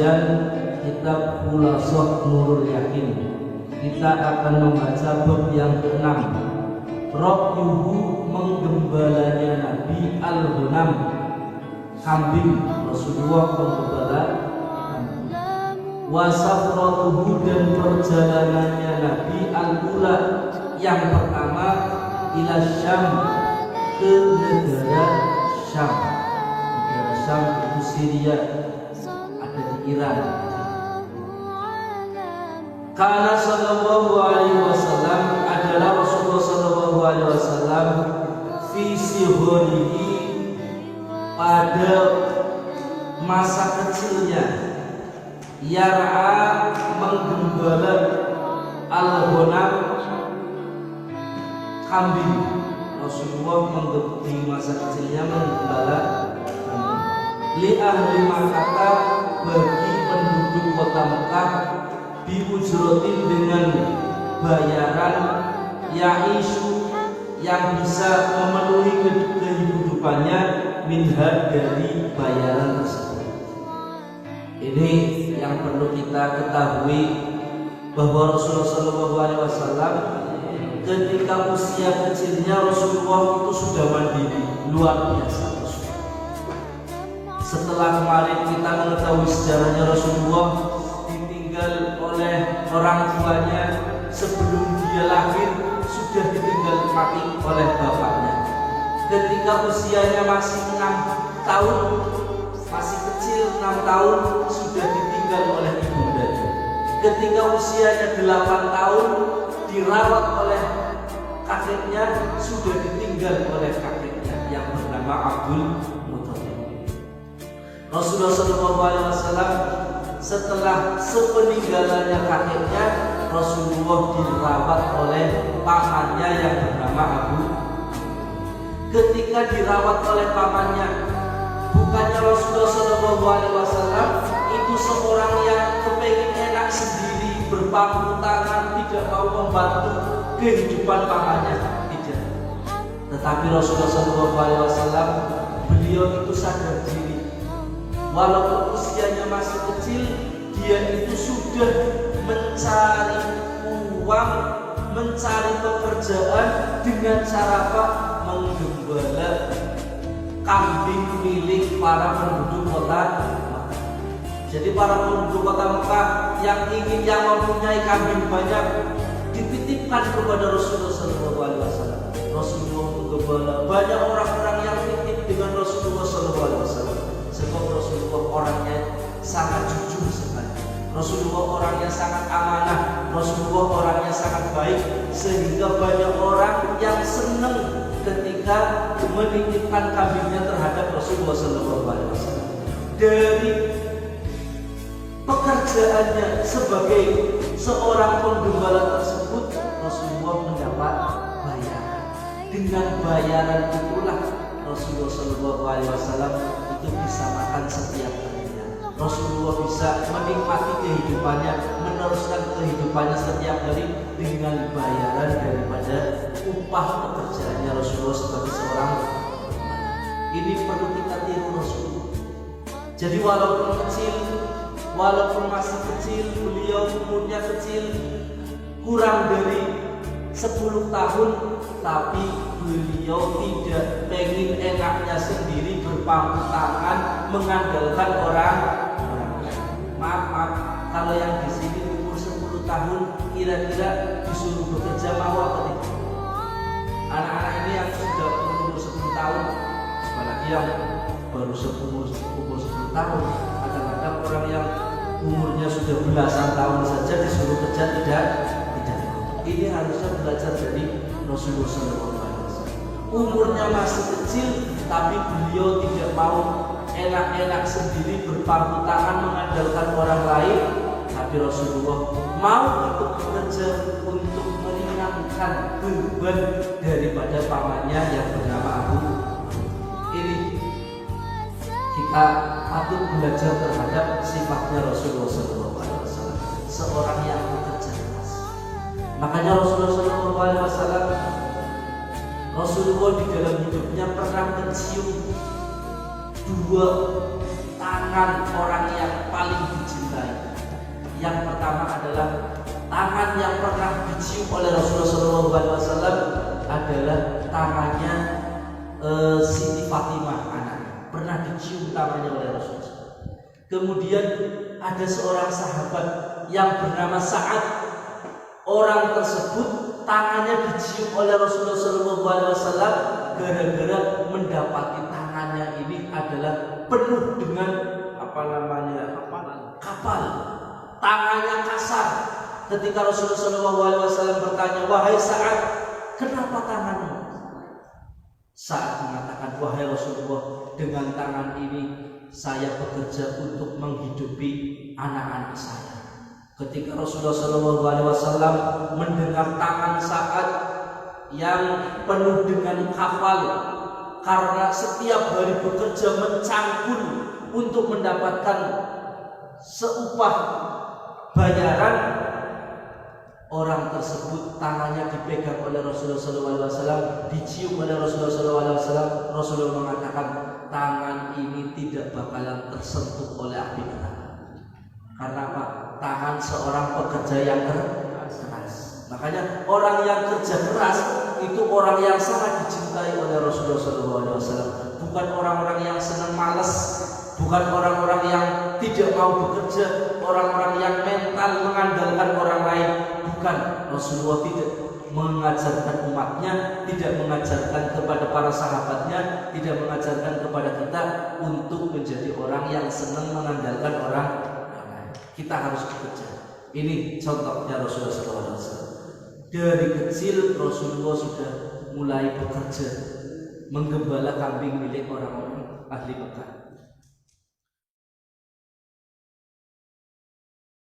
kajian kitab Khulasath Nurul Yakin. Kita akan membaca bab yang ke-6. Rakyuhu, menggembalanya Nabi, al-Ghanam, kambing. Rasulullah menggembala kambing. Wasafratuhu, dan perjalanannya Nabi, al-ula, yang pertama, ila Syam, ke negara Syam. Negara Syam itu Syria, ada di Iran. Karena sallallahu alaihi wasallam, adalah Rasulullah sallallahu alaihi wasallam, fi sihorihi, pada masa kecilnya, yar'a, menggembala al-Ghanam, kambing. Rasulullah di masa kecilnya menggembala kambing. Li ahli Makkah, bagi penduduk kota Mekah, biujrotin, dengan bayaran, yaisu, yang bisa memenuhi kehidupannya, minha, dari bayaran tersebut. Ini yang perlu kita ketahui, bahwa Rasulullah SAW ketika usia kecilnya Rasulullah itu sudah mandiri, luar biasa. Setelah kemarin kita mengetahui sejarahnya, Rasulullah ditinggal oleh orang tuanya sebelum dia lahir, sudah ditinggal mati oleh bapaknya. Ketika usianya masih 6 tahun, masih kecil 6 tahun, sudah ditinggal oleh ibundanya. Ketika usianya 8 tahun, dirawat oleh kakeknya, sudah ditinggal oleh kakeknya yang bernama Abdul Muthalib. Rasulullah SAW setelah sepeninggalannya kakeknya, Rasulullah dirawat oleh pamannya yang bernama Abu. Ketika dirawat oleh pamannya, bukannya Rasulullah SAW itu seorang yang kepengen enak sendiri, berpangku tangan, tidak mau membantu kehidupan pamannya, tidak. Tetapi Rasulullah SAW, beliau itu sadar diri, walaupun usianya masih kecil, dia itu sudah mencari uang, mencari pekerjaan dengan cara apa? Menggembala kambing milik para penduduk kota Mekah. Jadi para penduduk kota Mekah yang mempunyai kambing banyak, dititipkan kepada Rasulullah SAW. Rasulullah menggembala. Banyak orang-orang yang titip dengan Rasulullah SAW. Sebab Rasulullah orangnya sangat jujur sekali. Rasulullah orangnya sangat amanah. Rasulullah orangnya sangat baik, sehingga banyak orang yang senang ketika menitipkan kambingnya terhadap Rasulullah SAW. Dari pekerjaannya sebagai seorang penggembala tersebut, Rasulullah mendapat bayaran. Dengan bayaran itulah Rasulullah SAW itu bisa makan setiap harinya. Rasulullah bisa menikmati kehidupannya, meneruskan kehidupannya setiap hari dengan bayaran daripada upah pekerjaannya Rasulullah sebagai seorang penggembala. Ini perlu kita tiru Rasulullah. Jadi walaupun masih kecil, beliau umurnya kecil, kurang dari 10 tahun, tapi beliau tidak pengen enaknya sendiri, berpangku tangan, mengandalkan orang lain. Maaf, kalau yang di sini umur 10 tahun, kira-kira disuruh bekerja mau apa tidak? Anak-anak ini yang sudah umur 10 tahun, apalagi yang baru umur 10 tahun, kadang-kadang orang yang umurnya sudah belasan tahun saja disuruh kerja tidak. Ini harusnya belajar dari Rasulullah SAW. Umurnya masih kecil, tapi beliau tidak mau enak-enak sendiri, berpangku tangan, mengandalkan orang lain. Tapi Rasulullah mau ikut bekerja untuk meringankan beban daripada pamannya yang bernama Abu. Ini kita patut belajar terhadap sifatnya Rasulullah SAW, seorang yang bekerja keras. Makanya Rasulullah SAW, Rasulullah di dalam hidupnya pernah mencium 2 tangan orang yang paling kecil. Yang pertama adalah tangan yang pernah dicium oleh Rasulullah SAW adalah tangannya Siti Fatimah anaknya, pernah dicium tangannya oleh Rasulullah. Kemudian ada seorang sahabat yang bernama Sa'ad. Orang tersebut tangannya dicium oleh Rasulullah SAW gara-gara mendapati tangannya ini adalah penuh dengan kapal. Tangannya kasar. Ketika Rasulullah SAW bertanya, "Wahai Sa'ad, kenapa tanganmu?" Sa'ad mengatakan, "Wahai Rasulullah, dengan tangan ini saya bekerja untuk menghidupi anak-anak saya." Ketika Rasulullah SAW mendengar tangan Sa'ad yang penuh dengan kapal, karena setiap hari bekerja mencangkul untuk mendapatkan seupah bayaran, orang tersebut tangannya dipegang oleh Rasulullah SAW, dicium oleh Rasulullah SAW. Rasulullah mengatakan, tangan ini tidak bakalan tersentuh oleh api neraka. Karena apa? Tangan seorang pekerja yang keras. Makanya orang yang kerja keras itu orang yang sangat dicintai oleh Rasulullah SAW. Bukan orang-orang yang senang malas, bukan orang-orang yang tidak mau bekerja, orang-orang yang mental mengandalkan orang lain. Bukan. Rasulullah tidak mengajarkan umatnya, tidak mengajarkan kepada para sahabatnya, tidak mengajarkan kepada kita untuk menjadi orang yang senang mengandalkan orang lain. Kita harus bekerja. Ini contohnya Rasulullah SAW. Dari kecil Rasulullah sudah mulai bekerja, menggembala kambing milik orang-orang ahli Mekah.